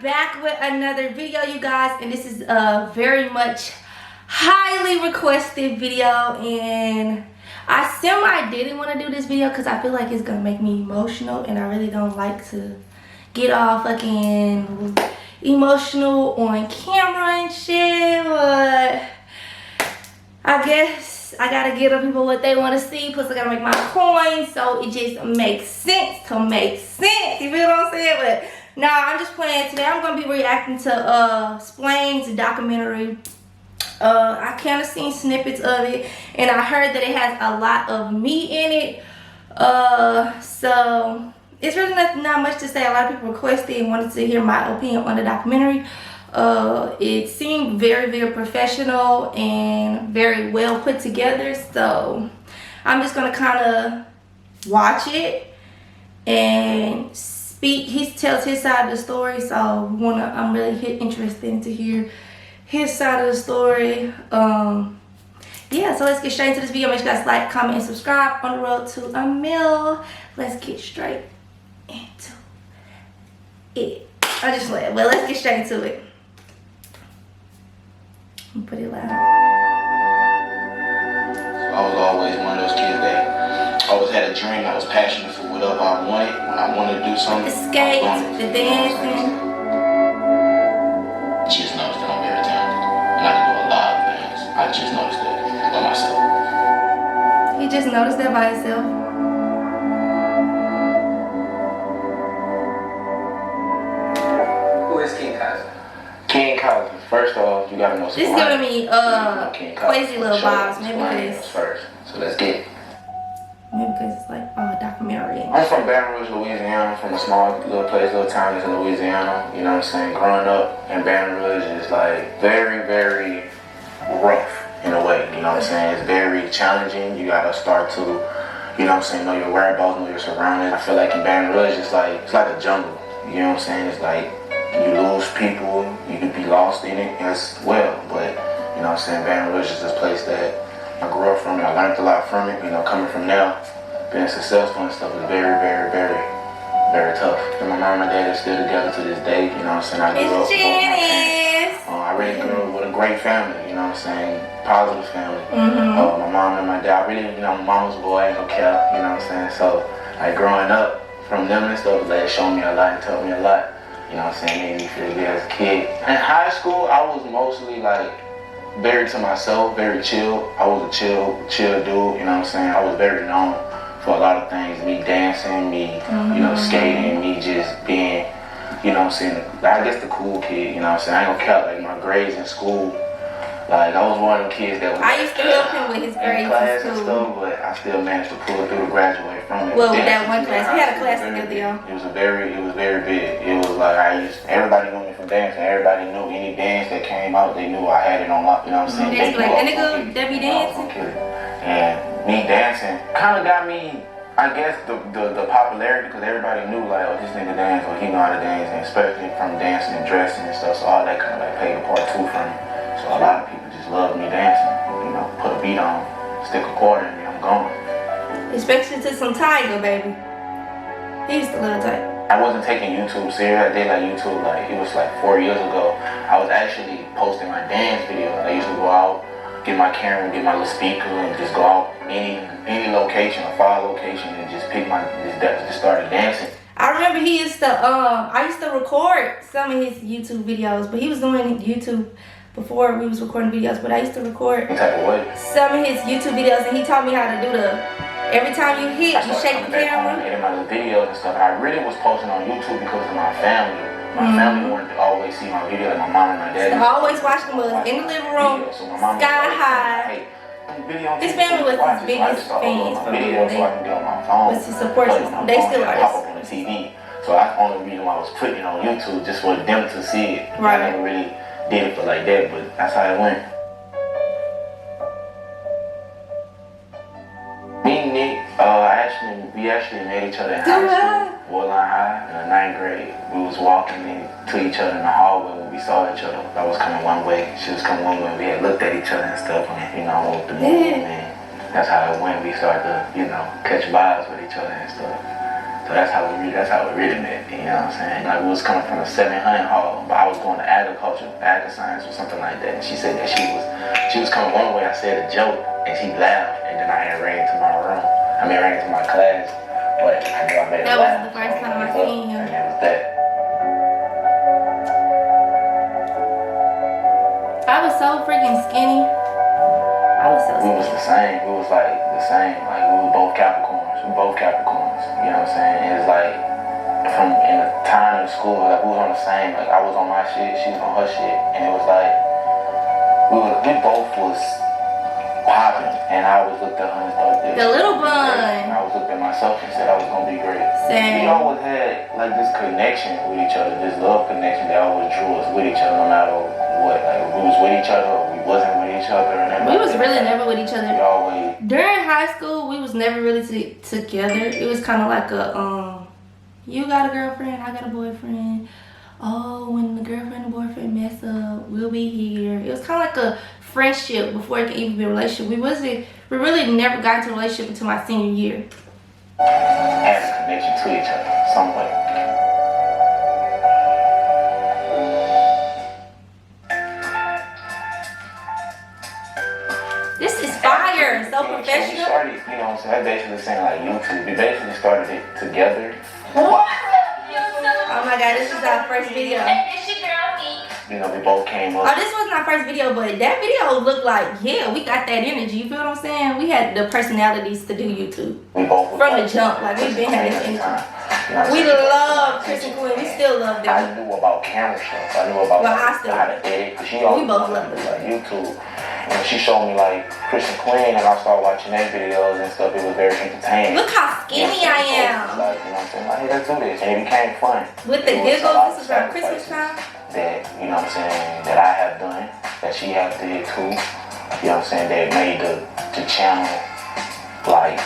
back with another video, you guys, and this is a very much highly requested video, and I didn't want to do this video because I feel like it's gonna make me emotional, and I really don't like to get all fucking emotional on camera and shit, but I guess I gotta give the people what they want to see, plus I gotta make my coins, so it just makes sense to make sense, you feel what I'm saying? But nah, I'm just playing. Today I'm gonna be reacting to Splain's documentary. I kind of seen snippets of it, and I heard that it has a lot of me in it. So it's really not much to say. A lot of people requested and wanted to hear my opinion on the documentary. It seemed very, very professional and very well put together. So I'm just gonna kind of watch it and speak. He tells his side of the story, so I'm really interested to hear his side of the story. Yeah, so let's get straight into this video. Make sure you guys like, comment, and subscribe. On the road to 1 mil. Let's get straight into it. I just laughed, but let's get straight into it. I'm put it loud. I was always one of those kids that always had a dream. I was passionate for whatever I wanted. When I wanted to do something, the skates, the dancing. Just noticed that I'm very talented, and I can do a lot of things. I just noticed that by myself. He just noticed that by himself. Who is King Cosby? King Cosby. First off, you gotta know some. This is giving me crazy little vibes. Maybe because first. So let's get it. Maybe because it's like documentary. I'm from Baton Rouge, Louisiana. I'm from a small little place, little town in Louisiana. You know what I'm saying? Growing up in Baton Rouge is like very, very rough in a way. You know what I'm saying? It's very challenging. You gotta start to, you know what I'm saying, know your whereabouts, know your surroundings. I feel like in Baton Rouge, it's like a jungle. You know what I'm saying? It's like you lose people, you could be lost in it as well. But you know what I'm saying? Baton Rouge is this place that I grew up from it. I learned a lot from it. You know, coming from there, being successful and stuff is very, very, very, very tough. And my mom and dad are still together to this day. You know what I'm saying? I grew up with I really grew up with a great family. You know what I'm saying? Positive family. My mom and my dad. My mama's boy, ain't no cap. You know what I'm saying? So, like growing up from them and stuff, they showed me a lot and told me a lot. You know what I'm saying? Made me feel good as a kid. In high school, I was mostly like very to myself, very chill. I was a chill dude, you know what I'm saying? I was very known for a lot of things. Me dancing, me, you know, skating, me just being, you know what I'm saying, I guess the cool kid, you know what I'm saying? I ain't gonna count like my grades in school. Like I was one of them kids that was I used to help him with his grades class in and school. stuff, but I still managed to pull through to graduate from it. Well, with that one class, we had a class together, y'all. It was very big. It was like everybody knew me from dancing. Everybody knew any dance that came out, they knew I had it on lock, you know what I'm saying? They like, that nigga that be dancing. And me dancing kind of got me, I guess, the popularity, because everybody knew like, oh, this nigga dance, or he know how to dance, and especially from dancing and dressing and stuff, so all that kind of like played a part too from me. So a lot of people just love me dancing, you know, put a beat on, stick a quarter in me, I'm going. Especially to some Tiger, baby. He used to love Tiger. I wasn't taking YouTube serious. I did like YouTube, like it was like 4 years ago. I was actually posting my dance videos. I used to go out, get my camera, get my little speaker, and just go out any location, a far location, and just just started dancing. I remember he used to I used to record some of his YouTube videos, but he was doing YouTube before we was recording videos, but I used to record some of his YouTube videos, and he taught me how to do every time you hit, you shake the camera. In my videos and stuff, I really was posting on YouTube because of my family. My family wanted to always see my videos, like my mom and my dad. So I always watched them in the living room, sky high. His family was his biggest fans for me. Was his support system. They still are. Pop up on the TV. So that's the only reason why I was putting it on YouTube, just for them to see it. Right. I never really did it for like that, but that's how it went. Me and Nique, we actually met each other in high school, Woodline High, in the 9th grade. We was walking to each other in the hallway when we saw each other. I was coming one way, she was coming one way. We had looked at each other and stuff, and you know, with the movie, and that's how it went. We started to, you know, catch vibes with each other and stuff. So that's how we really met, you know what I'm saying? Like, we was coming from a 700 hall, but I was going to agriculture, agri science or something like that. And she said that she was coming one way. I said a joke, and she laughed, and then I had ran into my room. Ran into my class, but I knew I made her laugh. That was the first time I seen you. And it was that. I was so freaking skinny. I was so We was the same. We was like the same. Like, we were both Capricorns. You know what I'm saying? And it's like, from in the time in school, like, we was on the same. Like, I was on my shit, she was on her shit, and it was like we both was popping, and I always looked at her and thought this. the little bun. And I was looking at myself and said I was gonna be great. Same. We always had like this connection with each other, this love connection that always drew us with each other, no matter what. Like, we was with each other, or we wasn't with each other, and We was really never with each other. We always. During high school, we was never really together. It was kind of like a you got a girlfriend, I got a boyfriend. Oh, when the girlfriend and boyfriend mess up, we'll be here. It was kind of like a friendship before it could even be a relationship. We really never got into a relationship until my senior year. Had a connection to each other, some way. This is fire, so We professional. started, you know what I'm saying? I basically saying like YouTube. We basically started it together. Oh my god, this is our first video. You know, we both came Oh, up. this wasn't our first video, but that video looked like, yeah, we got that energy. You feel what I'm saying? We had the personalities to do YouTube. We both From the jump, like, we've been having this energy. You know what I'm We saying? love Chris and Quinn. We still love them. I knew about camera stuff. I knew about Well, I still- how to edit. Cause she always both wanted love to do, them. like, YouTube. And she showed me like Chris and Quinn, and I started watching their videos and stuff. It was very entertaining. Look how skinny I am. Like, you know what I'm saying? Like, hey, let's do this. And it became fun. With the It was a giggles, lot this of was around Christmas sacrifices time. that, you know what I'm saying, that I have done, that she have did too. You know what I'm saying? That made the channel like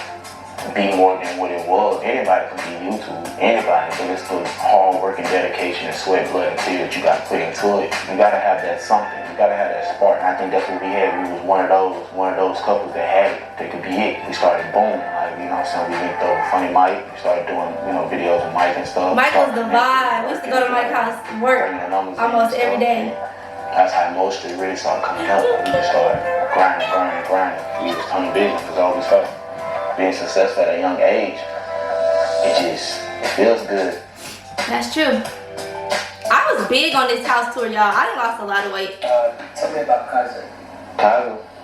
be more than what it was. Anybody can be YouTube, anybody, but it's the hard work and dedication and sweat, blood, and tears that you gotta put into it. You gotta have that something. You gotta have that spark. And I think that's what we had. We was one of those couples that had it. That could be it. We started booming. Like, you know what I'm saying? We went through Funny Mike. We started doing, you know, videos with Mike and stuff. Mike was the vibe. We used to go to Mike's house to work almost every day. That's how most of it really started coming up. We just started grinding. We was turning business. That's all we started. Being successful at a young age, it feels good. That's true. I was big on this house tour, y'all. I done lost a lot of weight. Tell me about Kaiser.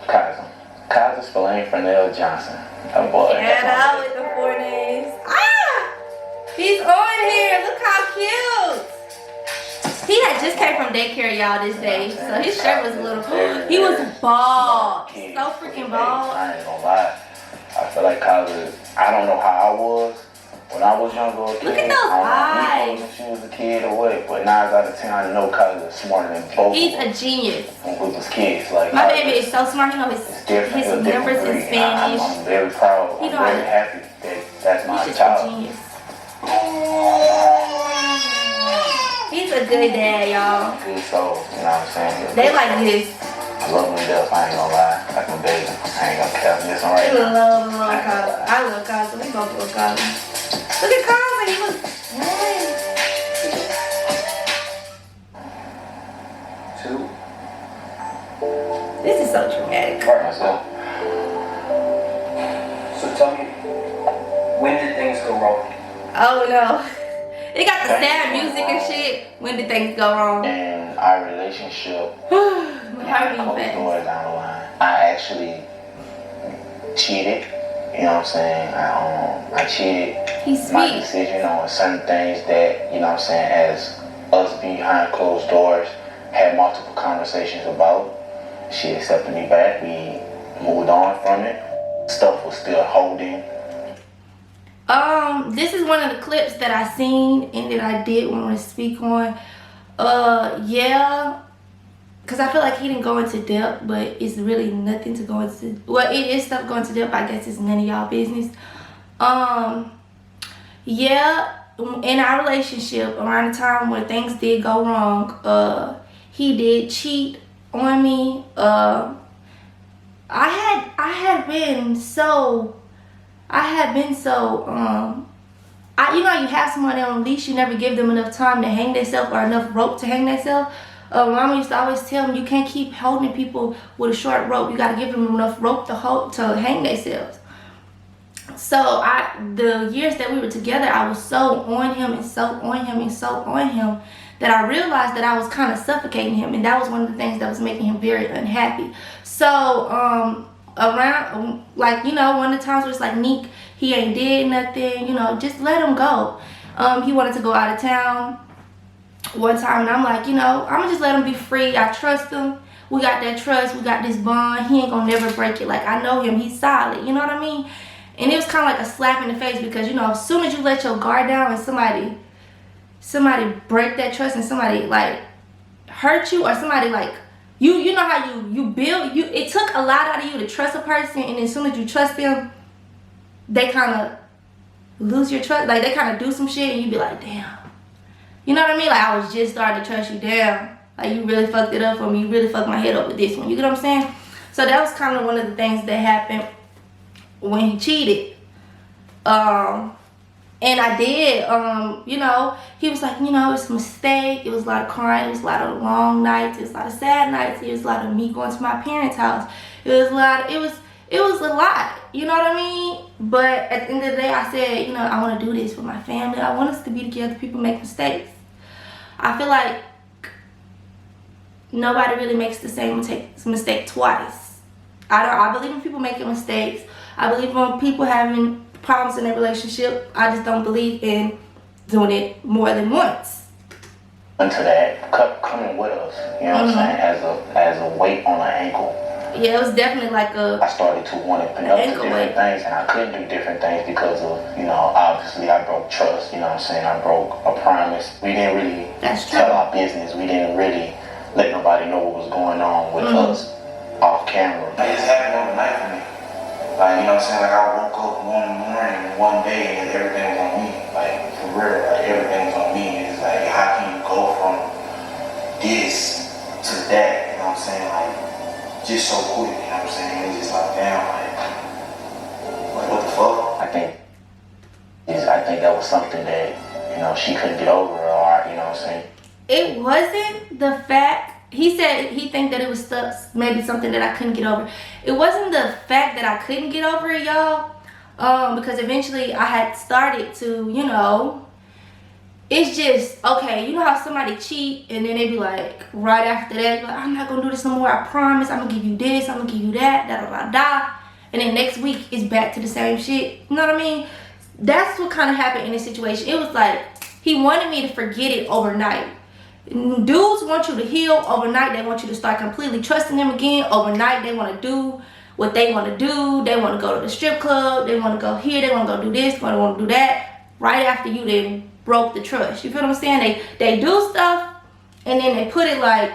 Kaiser Spillane Fernell Johnson. That boy. Yeah, that with the 4 names. Ah! He's on here. Look how cute. He had just came from daycare, y'all, this day. So his shirt was a little... He was bald. So freaking bald. I ain't gonna lie. I feel like Kaiser, I don't know how I was when I was younger. Look at those eyes. If she was a kid or what, but 9 out of 10, I know Kaiser is smarter than both. He's of a them genius. when we was kids. Like, My Kaiser baby is so smart. He knows is different. his He's a different numbers in breed. Spanish. I'm very proud. He I'm know very how- happy that that's my He's just a child. genius. He's a good dad, y'all. Good soul, you know what I'm saying? They like this. I love him to death, I ain't gonna lie. Like my baby. I ain't gonna cap this one right They now. love Kaiser. I love Kaiser. We both love Kaiser. Look at Kaiser. He was... Two. This is so dramatic. Myself. So tell me, when did things go wrong? Oh no. It got the sad music and shit. When did things go wrong? And our relationship, My heart beating closed fast. doors down the line. I actually cheated. You know what I'm saying? I cheated He's my sweet. decision on certain things that, you know what I'm saying, as us behind closed doors had multiple conversations about. She accepted me back. We moved on from it. Stuff was still holding. This is one of the clips that I seen and that I did want to speak on. Yeah, because I feel like he didn't go into depth, but it's really nothing to go into. Well, it is stuff going to depth. I guess it's none of y'all business. Yeah, in our relationship, around the time when things did go wrong, he did cheat on me. I had been so you know, you have somebody on a leash, you never give them enough time to hang themselves or enough rope to hang themselves. Mama used to always tell them you can't keep holding people with a short rope. You got to give them enough rope to hang themselves. So the years that we were together, I was so on him and so on him and so on him that I realized that I was kind of suffocating him, and that was one of the things that was making him very unhappy. So around, like, you know, one of the times where it's like, Nique, he ain't did nothing, you know, just let him go. He wanted to go out of town one time, and I'm like, you know, I'm gonna just let him be free. I trust him. We got that trust. We got this bond. He ain't gonna never break it. Like, I know him. He's solid. You know what I mean? And it was kind of like a slap in the face, because, you know, as soon as you let your guard down and somebody break that trust, and somebody like hurt you, or somebody like you know how you build, it took a lot out of you to trust a person, and as soon as you trust them, they kind of lose your trust. Like, they kind of do some shit and you be like, damn. You know what I mean? Like, I was just starting to trust you. Damn. Like, you really fucked it up for me. You really fucked my head up with this one. You get what I'm saying? So that was kind of one of the things that happened when he cheated. And I did, you know, he was like, you know, it's a mistake. It was a lot of crying. It was a lot of long nights. It was a lot of sad nights. It was a lot of me going to my parents' house. It was a lot, it was a lot, you know what I mean? But at the end of the day, I said, you know, I want to do this for my family. I want us to be together. People make mistakes. I feel like nobody really makes the same mistake twice. I believe in people making mistakes. I believe in people having problems in their relationship. I just don't believe in doing it more than once. Into that, coming with us, you know what I'm saying, as a weight on an ankle. Yeah, it was definitely like I started to want to put up to different things, and I couldn't do different things because of, you know, obviously I broke trust, you know what I'm saying, I broke a promise. We didn't really tell our business. We didn't really let nobody know what was going on with us off camera. It just happened overnight for me. Like, you know what I'm saying, like I woke up one morning, one day, and everything was on me. Like, for real, like everything was on me. And it's like, how can you go from this to that, you know what I'm saying, like, just so quick, you know what I'm saying? It's just like, damn, like what the fuck? I think that was something that, you know, she couldn't get over, or, you know what I'm saying? It wasn't the fact, he said he think that it was maybe something that I couldn't get over. It wasn't the fact that I couldn't get over it, y'all, because eventually I had started to, you know, it's just, okay, you know how somebody cheat and then they be like, right after that, like, I'm not gonna do this no more, I promise, I'm gonna give you this, I'm gonna give you that, da-da-da-da, and then next week it's back to the same shit, you know what I mean? That's what kind of happened in this situation. It was like, he wanted me to forget it overnight. Dudes want you to heal overnight. They want you to start completely trusting them again overnight. They want to do what they want to do. They want to go to the strip club. They want to go here. They want to go do this. They want to do that. Right after you then broke the trust. You feel what I'm saying? They do stuff and then they put it like,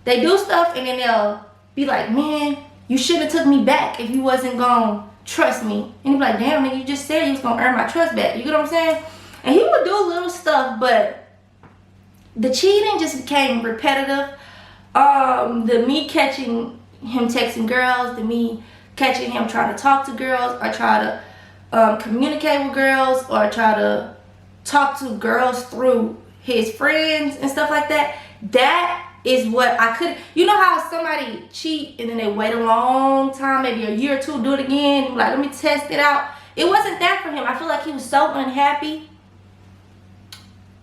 they do stuff and then they'll be like, man, you shouldn't have took me back if you wasn't going to trust me. And you be like, damn, nigga, you just said you was going to earn my trust back. You get what I'm saying? And he would do little stuff, but the cheating just became repetitive. The me catching him texting girls, the me catching him trying to talk to girls, or try to communicate with girls, or try to talk to girls through his friends and stuff like that. That is what I could, you know how somebody cheat and then they wait a long time, maybe a year or two, do it again, like, let me test it out. It wasn't that for him. I feel like he was so unhappy.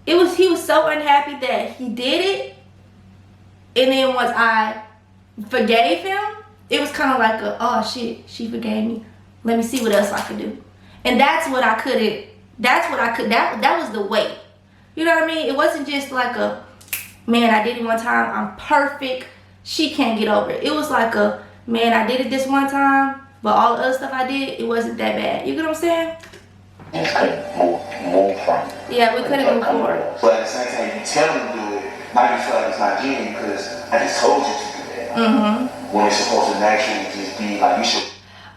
He was so unhappy that he did it, and then once I forgave him, it was kind of like a, oh shit, she forgave me, let me see what else I could do. And that was the weight, you know what I mean? It wasn't just like a, man, I did it one time, I'm perfect, she can't get over it. It was like a, man, I did it this one time, but all the other stuff I did, it wasn't that bad. You get what I'm saying? Just couldn't move from it. Yeah, we couldn't move forward. But at the same time, you tell them to do it, now you feel like it's not genuine because I just told you to do that. When it's supposed to naturally just be like, you should.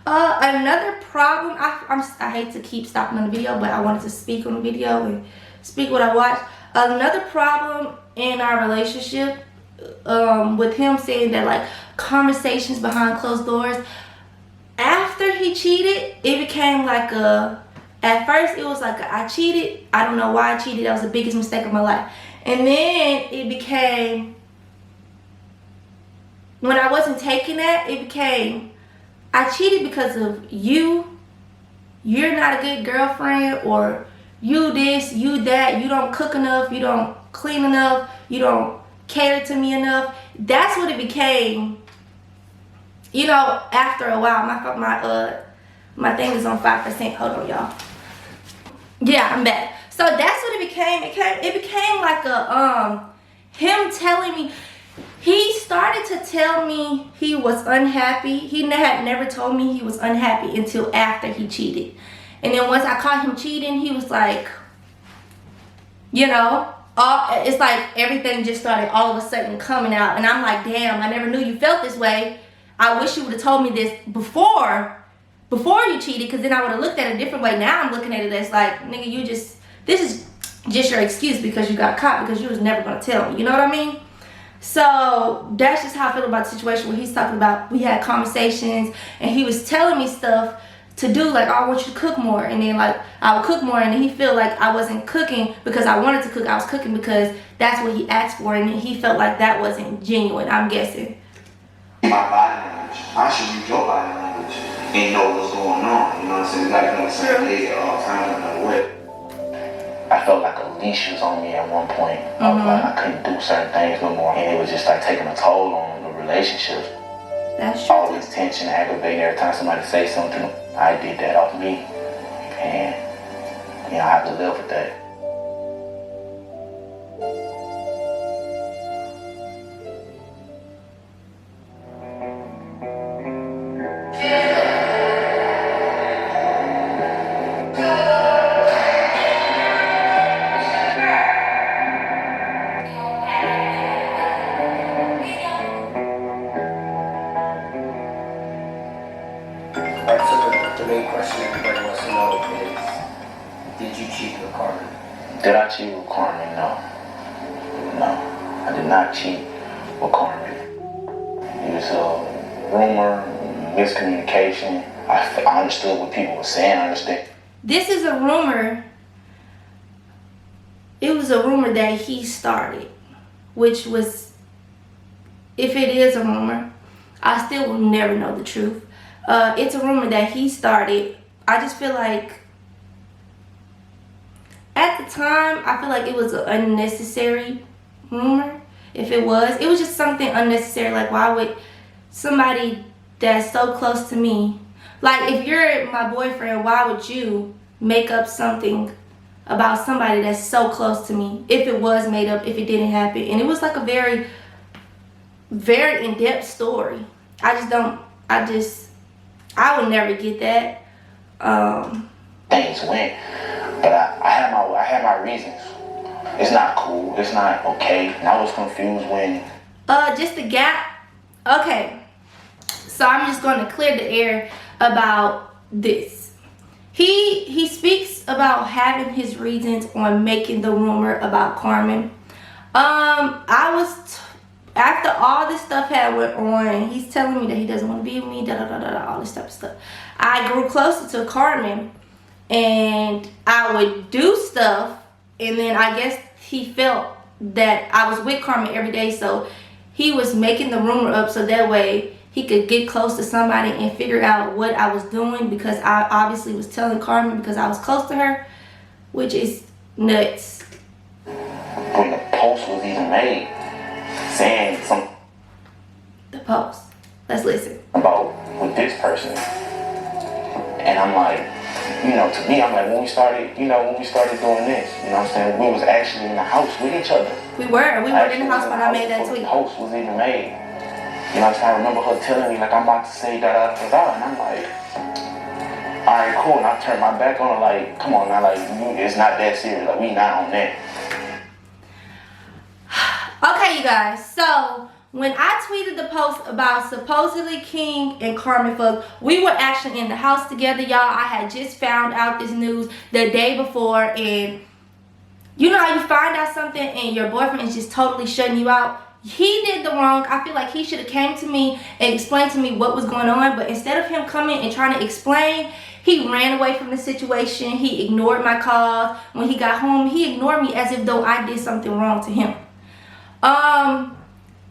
Another problem, I hate to keep stopping on the video, but I wanted to speak on the video and speak what I watched. Another problem in our relationship, with him saying that, like, conversations behind closed doors, after he cheated, it became like a, At first, it was like I cheated. I don't know why I cheated. That was the biggest mistake of my life. And then it became, when I wasn't taking that, it became, I cheated because of you. You're not a good girlfriend, or you this, you that, you don't cook enough, you don't clean enough, you don't cater to me enough. That's what it became. You know, after a while, my thing is on 5%. Hold on, y'all. Yeah, I'm back. So that's what it became. It became like a him telling me. He started to tell me he was unhappy. He had never told me he was unhappy until after he cheated. And then once I caught him cheating, he was like, you know, it's like everything just started all of a sudden coming out. And I'm like, damn, I never knew you felt this way. I wish you would have told me this before you cheated, because then I would have looked at it a different way. Now I'm looking at it as like, nigga, this is just your excuse because you got caught, because you was never going to tell me. You know what I mean? So that's just how I feel about the situation where he's talking about, we had conversations and he was telling me stuff to do, like, oh, I want you to cook more. And then like I would cook more, and then he felt like I wasn't cooking because I wanted to cook. I was cooking because that's what he asked for, and he felt like that wasn't genuine, I'm guessing. My body language. I should use your body language and know what's going on. You know what I'm saying? We gotta be on the same page at all times, no matter what. I felt like a leash was on me at one point. I was like, I couldn't do certain things no more, and it was just like taking a toll on the relationship. That's true. Always tension, aggravating every time somebody say something. I did that off me, and you know, I have to live with that. Alright, so the main question everybody wants to know is, did you cheat with Carmen? Did I cheat with Carmen? No. No, I did not cheat with Carmen. It was a rumor, miscommunication. I understood what people were saying. I understand. This is a rumor. It was a rumor that he started, which was, if it is a rumor, I still will never know the truth. It's a rumor that he started. I just feel like, at the time, I feel like it was an unnecessary rumor. If it was just something unnecessary. Like, why would somebody that's so close to me, like, if you're my boyfriend, why would you make up something about somebody that's so close to me? If it was made up, if it didn't happen. And it was like a very, very in-depth story. I would never get that. Things went, but I had my reasons. It's not cool. It's not okay. And I was confused when. Just the gap. Okay, so I'm just going to clear the air about this. He speaks about having his reasons on making the rumor about Carmen. After all this stuff had went on, he's telling me that he doesn't want to be with me, all this type of stuff. I grew closer to Carmen, and I would do stuff, and then I guess he felt that I was with Carmen every day, so he was making the rumor up so that way he could get close to somebody and figure out what I was doing, because I obviously was telling Carmen because I was close to her, which is nuts. When the post was even made, saying something. The post. Let's listen. About with this person. And I'm like, you know, to me, I'm like, when we started doing this, you know what I'm saying? We was actually in the house with each other. We were in the house when I made that tweet. The post was even made. You know what I'm saying? I remember her telling me, like, I'm about to say da-da-da-da, and I'm like, all right, cool. And I turned my back on her, like, come on now, like, it's not that serious. Like, we not on that. Okay, you guys, so when I tweeted the post about supposedly King and Carmen fuck, we were actually in the house together, y'all. I had just found out this news the day before, and you know how you find out something and your boyfriend is just totally shutting you out? he did the wrong. I feel like he should have came to me and explained to me what was going on. But instead of him coming and trying to explain, he ran away from the situation. He ignored my calls. When he got home, he ignored me as if though I did something wrong to him.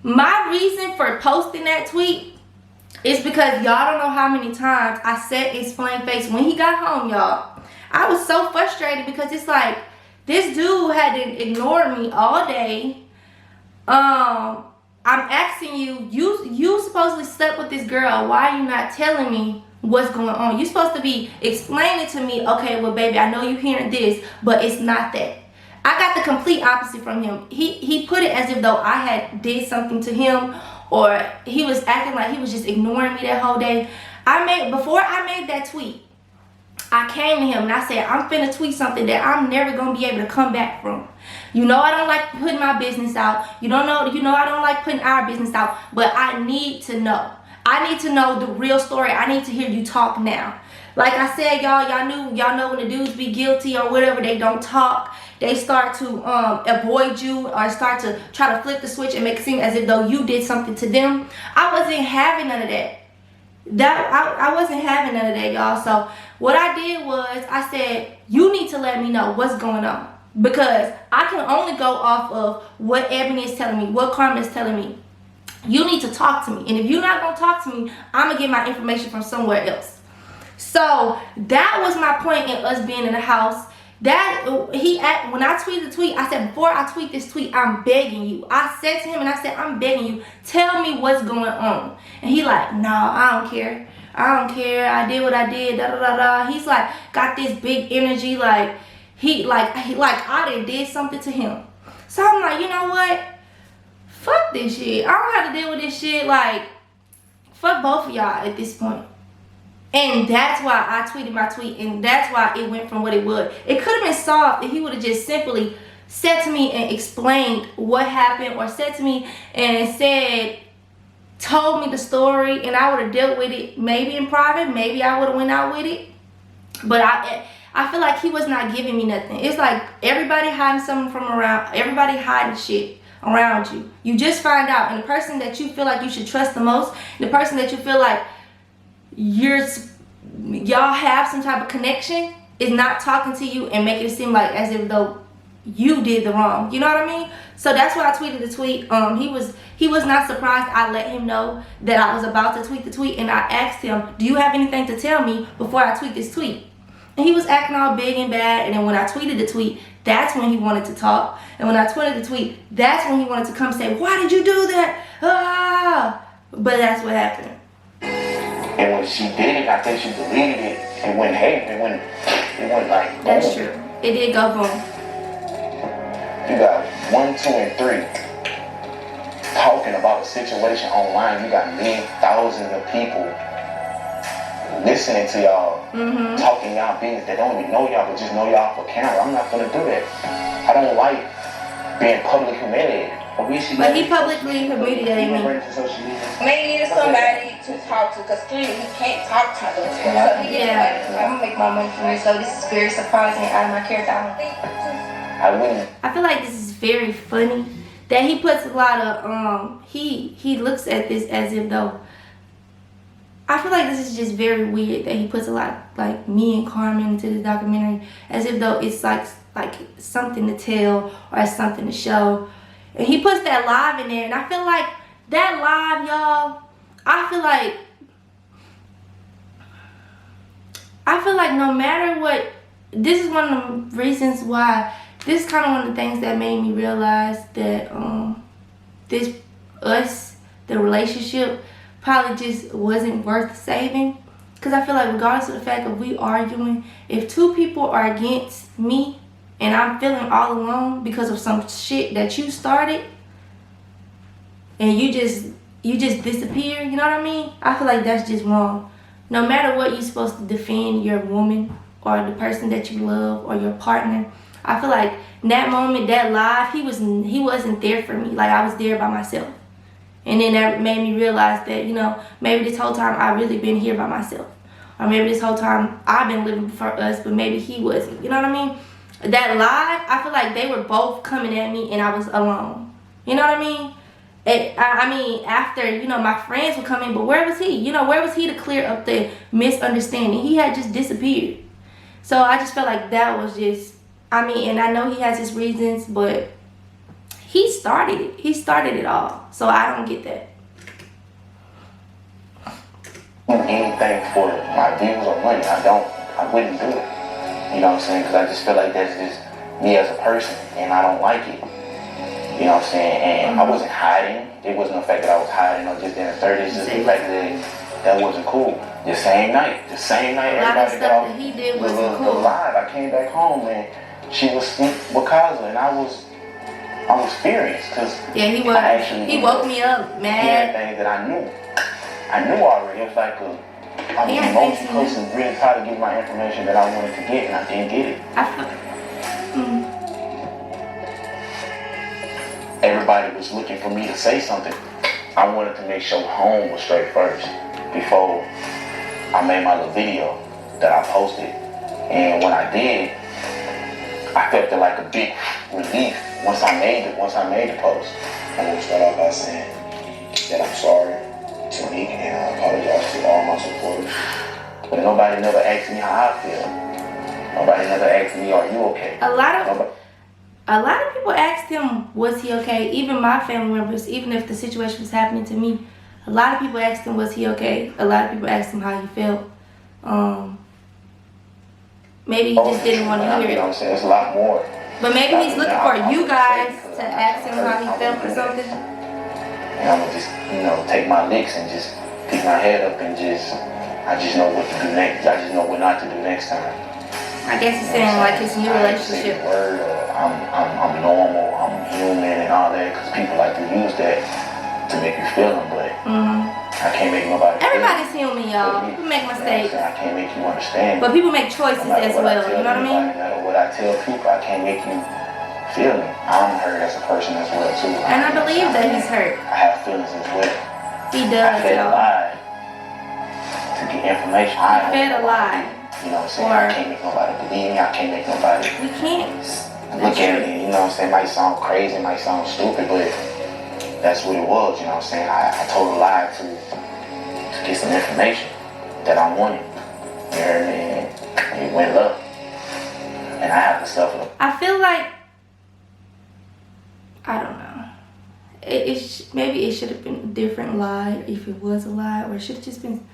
My reason for posting that tweet is because y'all don't know how many times I said explain face when he got home, y'all. I was so frustrated because it's like this dude had to ignore me all day. I'm asking you, you supposedly slept with this girl. Why are you not telling me what's going on? You're supposed to be explaining to me, okay, well, baby, I know you're hearing this, but it's not that. I got the complete opposite from him. He put it as if though I had did something to him, or he was acting like he was just ignoring me that whole day. Before I made that tweet, I came to him and I said, I'm finna tweet something that I'm never gonna be able to come back from. You know I don't like putting my business out. You know I don't like putting our business out, but I need to know. I need to know the real story. I need to hear you talk now. Like I said, y'all know when the dudes be guilty or whatever, they don't talk. They start to avoid you or start to try to flip the switch and make it seem as if though you did something to them. I wasn't having none of that. I wasn't having none of that, y'all. So what I did was I said, you need to let me know what's going on, because I can only go off of what Ebony is telling me, what Carmen is telling me. You need to talk to me, and if you're not gonna talk to me, I'm gonna get my information from somewhere else. So that was my point in us being in the house. When I tweeted the tweet, I said, before I tweet this tweet, I'm begging you. I said to him and I said, I'm begging you, tell me what's going on. And he like, no, I don't care. I don't care. I did what I did. Da da da da. He's like got this big energy, like I did something to him. So I'm like, you know what? Fuck this shit. I don't have to deal with this shit. Like, fuck both of y'all at this point. And that's why I tweeted my tweet, and that's why it went from what it was. It could have been solved if he would have just simply said to me and explained what happened, or said to me and told me the story, and I would have dealt with it maybe in private. Maybe I would have went out with it. But I feel like he was not giving me nothing. It's like everybody hiding something from around, everybody hiding shit around you. You just find out, and the person that you feel like you should trust the most, the person that you feel like y'all have some type of connection, is not talking to you and making it seem like as if though you did the wrong. You know what I mean? So that's why I tweeted the tweet. He was not surprised. I let him know that I was about to tweet the tweet, and I asked him, do you have anything to tell me before I tweet this tweet? And he was acting all big and bad. And then when I tweeted the tweet, that's when he wanted to talk. And when I tweeted the tweet, that's when he wanted to come say, why did you do that? But that's what happened. And when she did it, I think she deleted it. It went like boom. That's true. It did go boom. You got 1, 2, and 3 talking about a situation online. You got thousands of people listening to y'all, talking y'all business. They don't even know y'all, but just know y'all for camera. I'm not gonna do that. I don't like being publicly humiliated. But he publicly humiliated me. Maybe needed somebody to talk to, because clearly he can't talk to us. So Yeah, I'm gonna make my money from it. So this is very surprising out of my character. I feel like this is very funny that he puts a lot of he looks at this as if though, I feel like this is just very weird that he puts a lot like me and Carmen into the documentary as if though it's like something to tell or something to show. And he puts that live in there, and I feel like that live, y'all, I feel like no matter what, this is one of the reasons why, this is kind of one of the things that made me realize that the relationship probably just wasn't worth saving. Because I feel like regardless of the fact of we arguing, if two people are against me, and I'm feeling all alone because of some shit that you started, and you just disappear, you know what I mean? I feel like that's just wrong. No matter what, you're supposed to defend your woman or the person that you love or your partner. I feel like in that moment, that live, he wasn't there for me. Like, I was there by myself. And then that made me realize that, you know, maybe this whole time I really been here by myself. Or maybe this whole time I've been living for us, but maybe he wasn't. You know what I mean? That live, I feel like they were both coming at me and I was alone. You know what I mean? I mean, after, you know, my friends would come in, but where was he? You know, where was he to clear up the misunderstanding? He had just disappeared. So I just felt like that was just, I mean, and I know he has his reasons, but he started it. He started it all. So I don't get that. Anything for my views or money, I wouldn't do it. You know what I'm saying? Because I just feel like that's just me as a person, and I don't like it. You know what I'm saying? And I wasn't hiding. It wasn't the fact that I was hiding or just in the 30s. Just the fact that wasn't cool. The same night, a lot of stuff that he did wasn't cool. Live. I came back home and she was asleep with Kaza, and I was furious because he woke me up mad. Things that I knew already. It was like I was emotionally close and really tried to get my information that I wanted to get, and I didn't get it. Everybody was looking for me to say something. I wanted to make sure home was straight first before I made my little video that I posted. And when I did, I felt it like a big relief once I made the post. I want to start off by saying that I'm sorry to Nique, and I apologize to all my supporters. But nobody never asked me how I feel. Nobody never asked me, are you okay? A lot of people asked him, was he okay? Even my family members, even if the situation was happening to me, a lot of people asked him, was he okay? A lot of people asked him how he felt. Maybe he just didn't want to hear it. You know what I'm saying? It's a lot more. But maybe he's looking for you guys to ask him how he felt or something. And I'm gonna just, take my licks and just pick my head up and I just know what to do next. I just know what not to do next time. I guess he's saying like his new relationship. I'm normal, I'm human and all that, because people like to use that to make you feel them, but I can't make nobody feel. Everybody's human, y'all. People make mistakes. I can't make you understand. But people make choices as well, you know what I mean? No matter what I tell people, I can't make you feel me. I'm hurt as a person as well, too. And I believe that he's hurt. I have feelings as well. He does, I fed a y'all. lie to get information. He fed a lie. You know what I'm saying? I can't make nobody believe me. I can't make nobody We can't. look at it. You know what I'm saying? It might sound crazy, it might sound stupid, but that's what it was. You know what I'm saying? I told a lie to get some information that I wanted. You heard me? And it went up. And I have to suffer. I feel like, I don't know. Maybe it should have been a different lie if it was a lie, or it should have just been.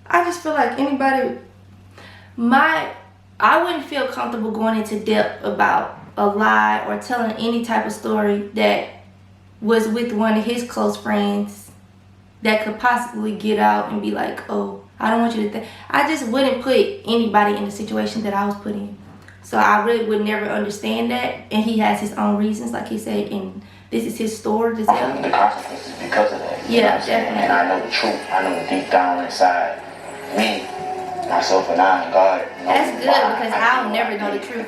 I just feel like anybody. I wouldn't feel comfortable going into depth about a lie or telling any type of story that was with one of his close friends that could possibly get out and be like, oh, I don't want you to think. I just wouldn't put anybody in the situation that I was put in. So I really would never understand that. And he has his own reasons, like he said, and this is his story to tell. The consequences because of that. Yeah, definitely. And I know the truth. I know deep down inside me, myself and I and God. That's good because I'll never know the truth.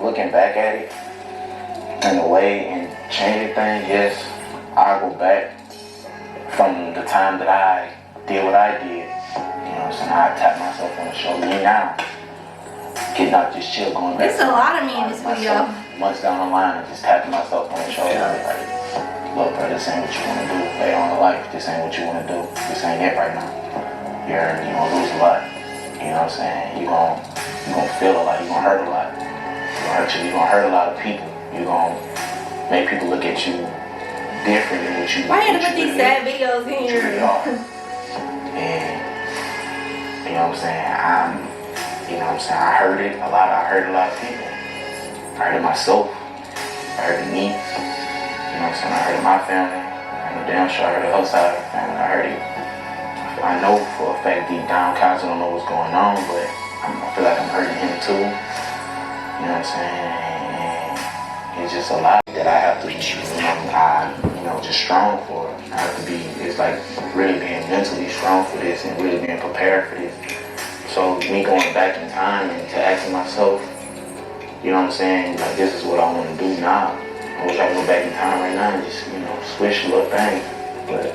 Looking back at it in a way and changing things, yes, I go back from the time that I did what I did. You know what I'm saying? I tap myself on the shoulder. Me now, getting out this chill, going back. There's a lot of me in this video. Months down the line, and just tapping myself on the shoulder. Like, look, bro, this ain't what you want to do. Lay on the life. This ain't what you want to do. This ain't it right now. You're gonna lose a lot. You know what I'm saying? You're gonna feel a lot. You're gonna hurt a lot. You're gonna hurt a lot of people. You're gonna make people look at you different than what you. Why you had to put these sad videos in here? And you know what I'm saying? I heard it a lot. I heard a lot of people. I heard it myself. I heard it me. You know what I'm saying? I heard it my family. I know damn sure I heard it her side of the family. I heard it. I know for a fact deep down, Kaz don't know what's going on, but I feel like I'm hurting him too. You know what I'm saying? And it's just a lot that I have to be, just strong for. I have to be, it's like really being mentally strong for this and really being prepared for this. So me going back in time and to asking myself, you know what I'm saying, like this is what I want to do now. I wish I could go back in time right now and just, switch a little thing. But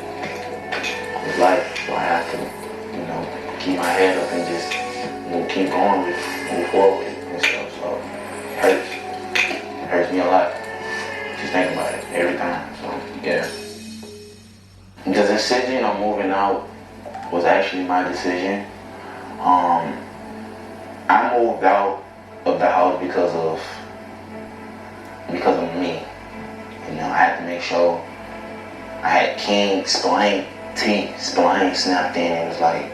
it's life, so I have to, keep my head up and just keep going with it, move forward with it and stuff. So it hurts me a lot. decision of moving out was actually my decision. I moved out of the house because of me. You know, I had to make sure I had King Spillane snapped in, and it was like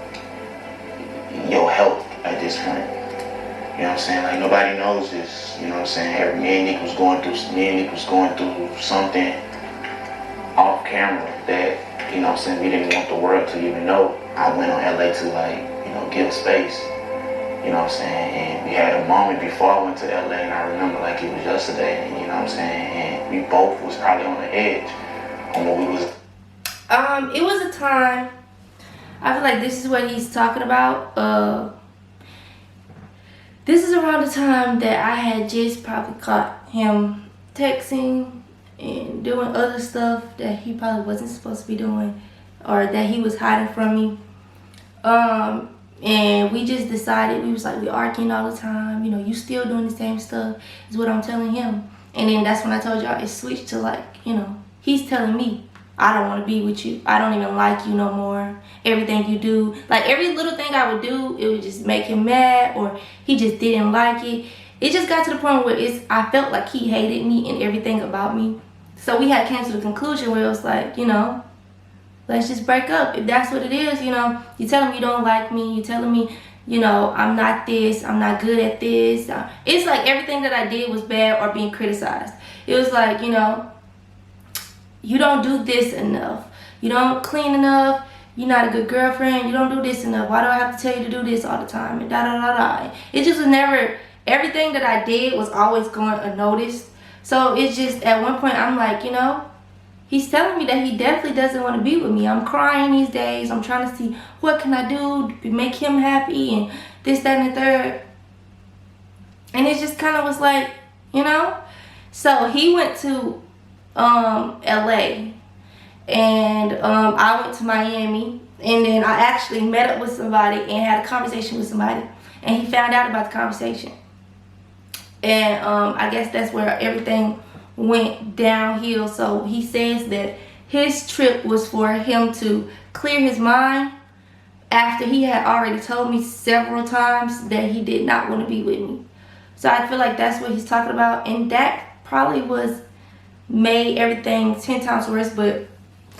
your health at this point. You know what I'm saying? Like nobody knows this, you know what I'm saying? Me and Nique was going through something off camera that, you know what I'm saying, we didn't want the world to even know. I went on LA to like, you know, give space. You know what I'm saying? And we had a moment before I went to LA, and I remember like it was yesterday, and you know what I'm saying? And we both was probably on the edge on what we was. It was a time, I feel like this is what he's talking about. This is around the time that I had just probably caught him texting and doing other stuff that he probably wasn't supposed to be doing, or that he was hiding from me. And we just decided, we was like, we arguing all the time, you know, you still doing the same stuff is what I'm telling him. And then that's when I told y'all it switched to like, you know, he's telling me, I don't want to be with you. I don't even like you no more. Everything you do, like every little thing I would do, it would just make him mad, or he just didn't like it. It just got to the point where I felt like he hated me and everything about me. So we had came to the conclusion where it was like, you know, let's just break up. If that's what it is, you know, you telling me you don't like me, you telling me, you know, I'm not this, I'm not good at this. It's like everything that I did was bad or being criticized. It was like, you know, you don't do this enough. You don't clean enough. You're not a good girlfriend. You don't do this enough. Why do I have to tell you to do this all the time? And da da da da. It just was never, everything that I did was always going unnoticed. So it's just, at one point, I'm like, you know, he's telling me that he definitely doesn't want to be with me. I'm crying these days. I'm trying to see what can I do to make him happy and this, that, and the third. And it just kind of was like, you know. So he went to LA, and I went to Miami, and then I actually met up with somebody and had a conversation with somebody, and he found out about the conversation. And I guess that's where everything went downhill. So he says that his trip was for him to clear his mind after he had already told me several times that he did not want to be with me. So I feel like that's what he's talking about, and that probably made everything 10 times worse. But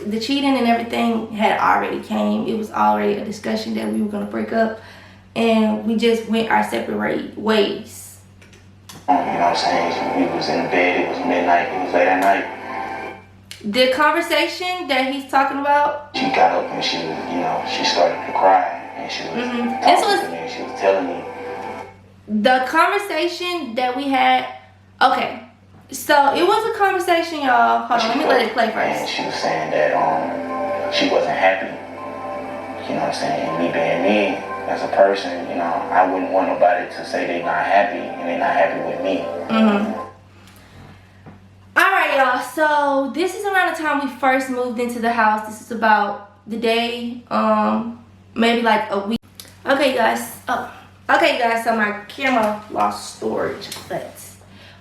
the cheating and everything had already came. It was already a discussion that we were going to break up, and we just went our separate ways. You know what I'm saying? We was in bed, it was midnight, it was late at night. The conversation that he's talking about, she got up and she was, you know, she started to cry, and she was talking to me, and she was telling me. The conversation that we had, okay, so it was a conversation, y'all. Hold on, let me let it play first. And she was saying that she wasn't happy. You know what I'm saying? And me being me as a person, you know, I wouldn't want nobody to say they're not happy and they're not happy with me. Alright, y'all. So this is around the time we first moved into the house. This is about the day, maybe like a week. Okay, guys. So my camera lost storage, but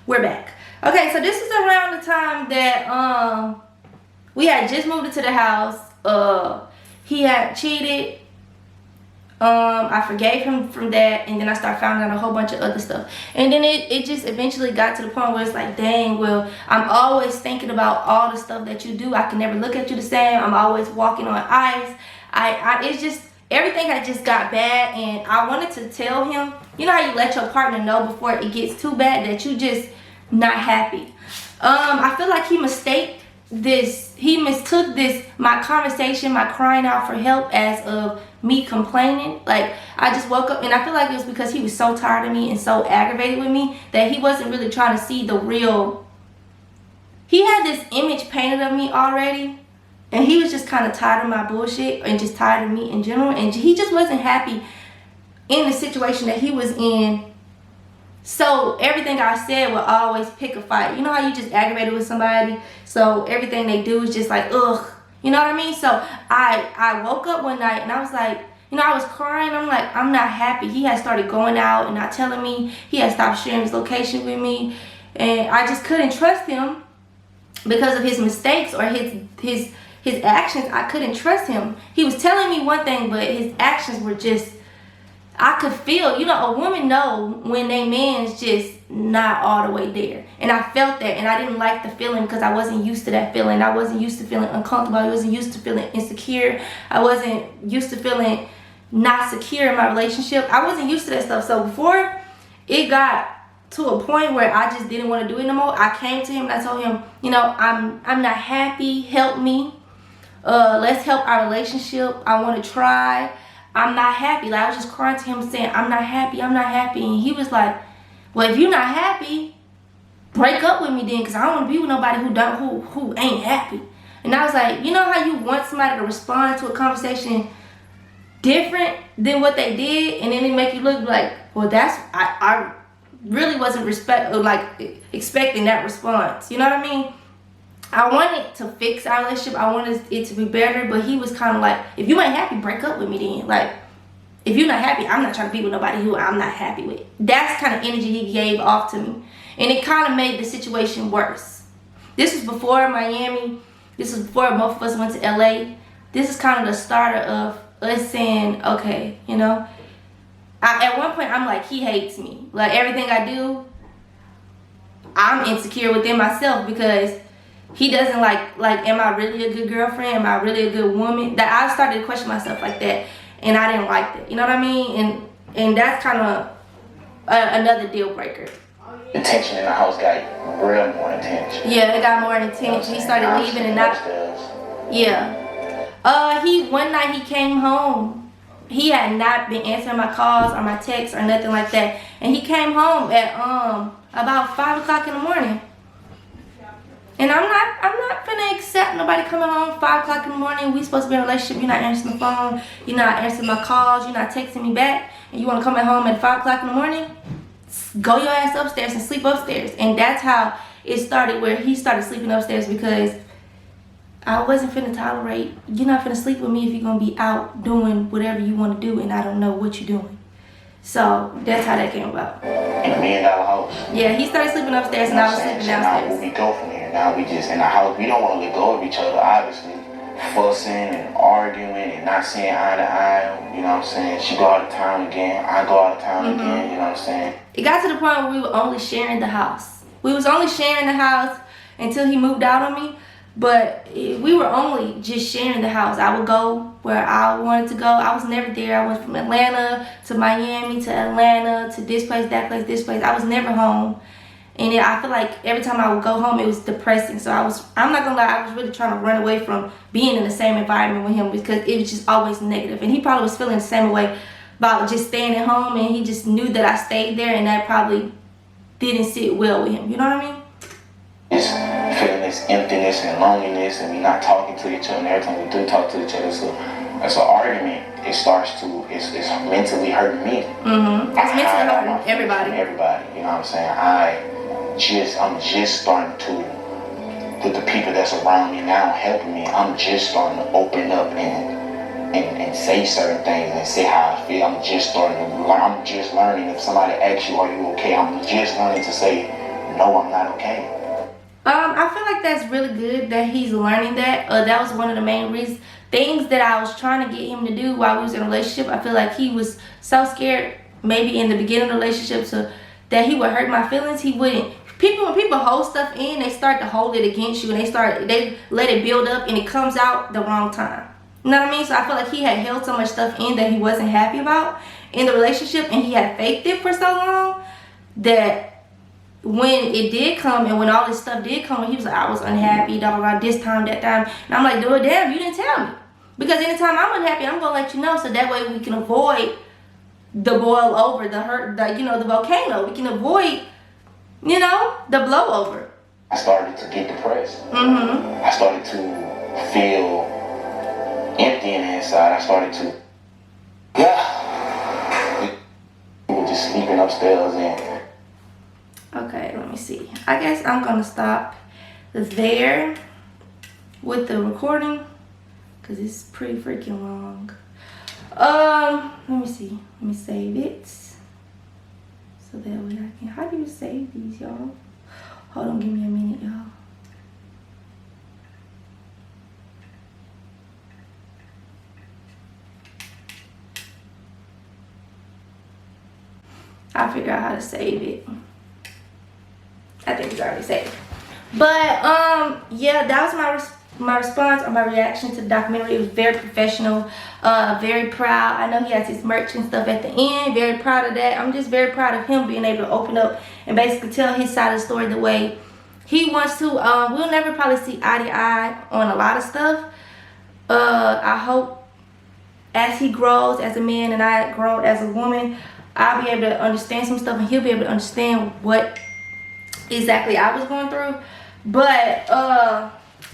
we're back. Okay, so this is around the time that we had just moved into the house. He had cheated. I forgave him from that, and then I started finding out a whole bunch of other stuff. And then it just eventually got to the point where it's like, dang, well, I'm always thinking about all the stuff that you do. I can never look at you the same. I'm always walking on ice. It's just, everything had just got bad, and I wanted to tell him, you know how you let your partner know before it gets too bad that you just not happy. I feel like he mistook this, my conversation, my crying out for help, as of me complaining. Like, I just woke up, and I feel like it was because he was so tired of me and so aggravated with me that he wasn't really trying to see the real. He had this image painted of me already, and he was just kind of tired of my bullshit and just tired of me in general, and he just wasn't happy in the situation that he was in. So everything I said would always pick a fight. You know how you just aggravated with somebody, so everything they do is just like, ugh. You know what I mean? So I woke up one night and I was like, you know, I was crying. I'm like, I'm not happy. He had started going out and not telling me. He had stopped sharing his location with me, and I just couldn't trust him because of his mistakes or his his actions, I couldn't trust him. He was telling me one thing, but his actions were just, I could feel, you know, a woman know when they man's just not all the way there. And I felt that, and I didn't like the feeling because I wasn't used to that feeling. I wasn't used to feeling uncomfortable. I wasn't used to feeling insecure. I wasn't used to feeling not secure in my relationship. I wasn't used to that stuff. So before it got to a point where I just didn't want to do it no more, I came to him and I told him, you know, I'm not happy. Help me. Let's help our relationship. I want to try. I'm not happy. Like, I was just crying to him saying, I'm not happy. I'm not happy. And he was like, well, if you're not happy, break up with me then, because I don't want to be with nobody who ain't happy. And I was like, you know how you want somebody to respond to a conversation different than what they did, and then it make you look like, well, that's, I really wasn't expecting that response. You know what I mean? I wanted to fix our relationship. I wanted it to be better, but he was kind of like, if you ain't happy, break up with me then. Like, if you're not happy, I'm not trying to be with nobody who I'm not happy with. That's the kind of energy he gave off to me. And it kind of made the situation worse. This was before Miami. This was before both of us went to LA. This is kind of the starter of us saying, okay, you know. At one point, I'm like, he hates me. Like, everything I do, I'm insecure within myself because he doesn't like, am I really a good girlfriend? Am I really a good woman? That I started to question myself like that, and I didn't like that. You know what I mean? And that's kind of another deal breaker. The tension in the house got real more intense. Yeah, it got more intense. He started leaving and not. Yeah. One night he came home. He had not been answering my calls or my texts or nothing like that, and he came home at about 5 o'clock in the morning. And I'm not gonna accept nobody coming home 5 o'clock in the morning. We supposed to be in a relationship. You're not answering the phone. You're not answering my calls. You're not texting me back. And you want to come at home at 5 o'clock in the morning? Go your ass upstairs and sleep upstairs. And that's how it started, where he started sleeping upstairs, because I wasn't finna tolerate. You're not finna sleep with me if you're gonna be out doing whatever you want to do and I don't know what you're doing. So that's how that came about. In $1 million house. Yeah, he started sleeping upstairs and I was sleeping downstairs. Now where we go from here? Now we just in the house. We don't want to let go of each other, obviously. Fussing and arguing and not seeing eye to eye. You know what I'm saying? She go out of town again. I go out of town again. You know what I'm saying? It got to the point where we were only sharing the house. We was only sharing the house until he moved out on me. But we were only just sharing the house. I would go where I wanted to go. I was never there. I went from Atlanta to Miami to Atlanta to this place, that place, this place. I was never home. And I feel like every time I would go home, it was depressing. So I'm not gonna lie, I was really trying to run away from being in the same environment with him, because it was just always negative. And he probably was feeling the same way about just staying at home, and he just knew that I stayed there, and that probably didn't sit well with him. You know what I mean? Just feeling this emptiness and loneliness, and we not talking to each other, and every time we do talk to each other, so that's an argument. It's mentally hurting me. Mm-hmm. It's mentally hurting everybody. Everybody, you know what I'm saying? I'm just starting to, with the people that's around me now helping me, I'm just starting to open up and say certain things and say how I feel. I'm just starting to learn. I'm just learning. If somebody asks you, are you okay? I'm just learning to say, no, I'm not okay. I feel like that's really good that he's learning that. That was one of the main things that I was trying to get him to do while we was in a relationship. I feel like he was so scared, maybe in the beginning of the relationship, that he would hurt my feelings. He wouldn't. When people hold stuff in, they start to hold it against you, and they let it build up, and it comes out the wrong time. You know what I mean? So I feel like he had held so much stuff in that he wasn't happy about in the relationship, and he had faked it for so long that when it did come, and when all this stuff did come, he was like, I was unhappy, blah, blah, blah, this time, that time. And I'm like, dude, damn, you didn't tell me. Because anytime I'm unhappy, I'm going to let you know, so that way we can avoid the boil over, the hurt, the volcano. We can avoid, the blowover. I started to get depressed. Mm-hmm. I started to feel empty in the inside. I started to, we were just sleeping upstairs and. Okay, let me see. I guess I'm gonna stop there with the recording because it's pretty freaking long. Let me see. Let me save it so that way I can. How do you save these, y'all? Hold on, give me a minute, y'all. I'll figure out how to save it. I think it's already saved. But yeah, that was my response or my reaction to the documentary. It was very professional, very proud. I know he has his merch and stuff at the end. Very proud of that. I'm just very proud of him being able to open up and basically tell his side of the story the way he wants to. We'll never probably see eye to eye on a lot of stuff. I hope as he grows as a man and I grow as a woman, I'll be able to understand some stuff and he'll be able to understand what exactly I was going through. But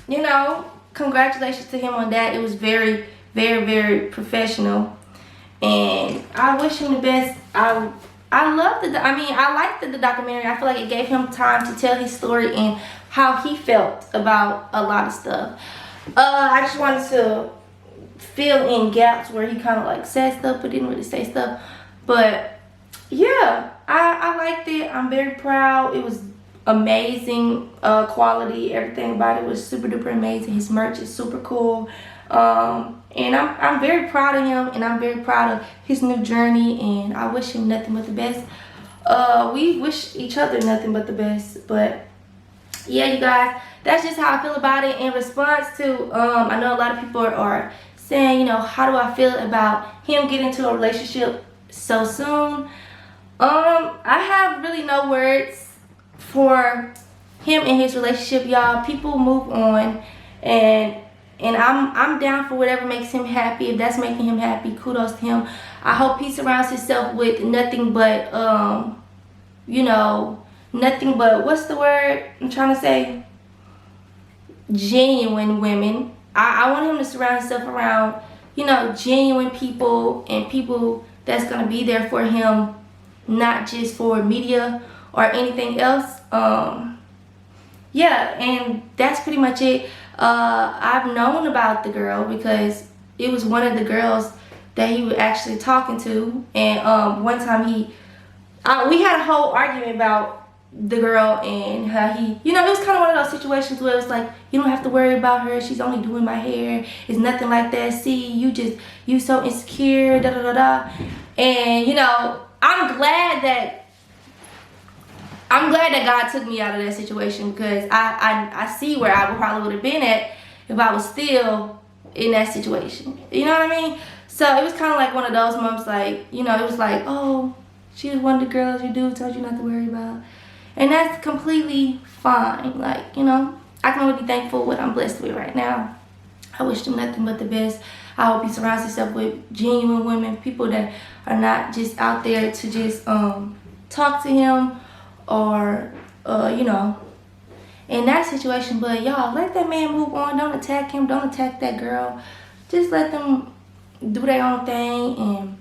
you know, congratulations to him on that. It was very, very, very professional, and I wish him the best. I loved it. I mean, I liked the documentary. I feel like it gave him time to tell his story and how he felt about a lot of stuff. I just wanted to fill in gaps where he kind of like said stuff but didn't really say stuff. But yeah, I liked it. I'm very proud. It was amazing quality. Everything about it was super duper amazing. His merch is super cool. And I'm very proud of him, and I'm very proud of his new journey, and I wish him nothing but the best. We wish each other nothing but the best. But yeah, you guys, that's just how I feel about it. In response to I know a lot of people are saying, you know, how do I feel about him getting into a relationship so soon? I have really no words for him and his relationship, y'all. People move on, and I'm down for whatever makes him happy. If that's making him happy, kudos to him. I hope he surrounds himself with nothing but you know, nothing but, what's the word I'm trying to say, genuine women. I want him to surround himself around, you know, genuine people and people that's gonna be there for him, not just for media or anything else. Yeah, and that's pretty much it. I've known about the girl because it was one of the girls that he was actually talking to, and one time we had a whole argument about the girl and how he, you know, it was kind of one of those situations where it was like, you don't have to worry about her, she's only doing my hair, it's nothing like that, see, you so insecure, da da da da. And you know, I'm glad that God took me out of that situation, because I see where I probably would have been at if I was still in that situation. You know what I mean? So it was kind of like one of those moments, like, you know, it was like, oh, she was one of the girls your dude told you not to worry about. And that's completely fine. Like, you know, I can only be thankful for what I'm blessed with right now. I wish him nothing but the best. I hope he surrounds himself with genuine women, people that are not just out there to just talk to him or you know, in that situation. But y'all, let that man move on. Don't attack him, don't attack that girl. Just let them do their own thing,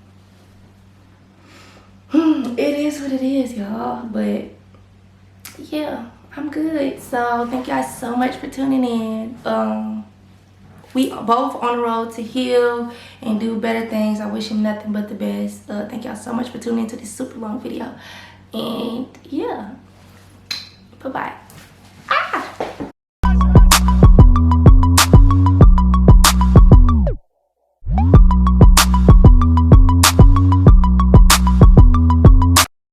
and it is what it is, y'all. But yeah, I'm good. So thank you guys so much for tuning in. We are both on the road to heal and do better things. I wish him nothing but the best. Thank y'all so much for tuning into this super long video. And yeah, bye-bye.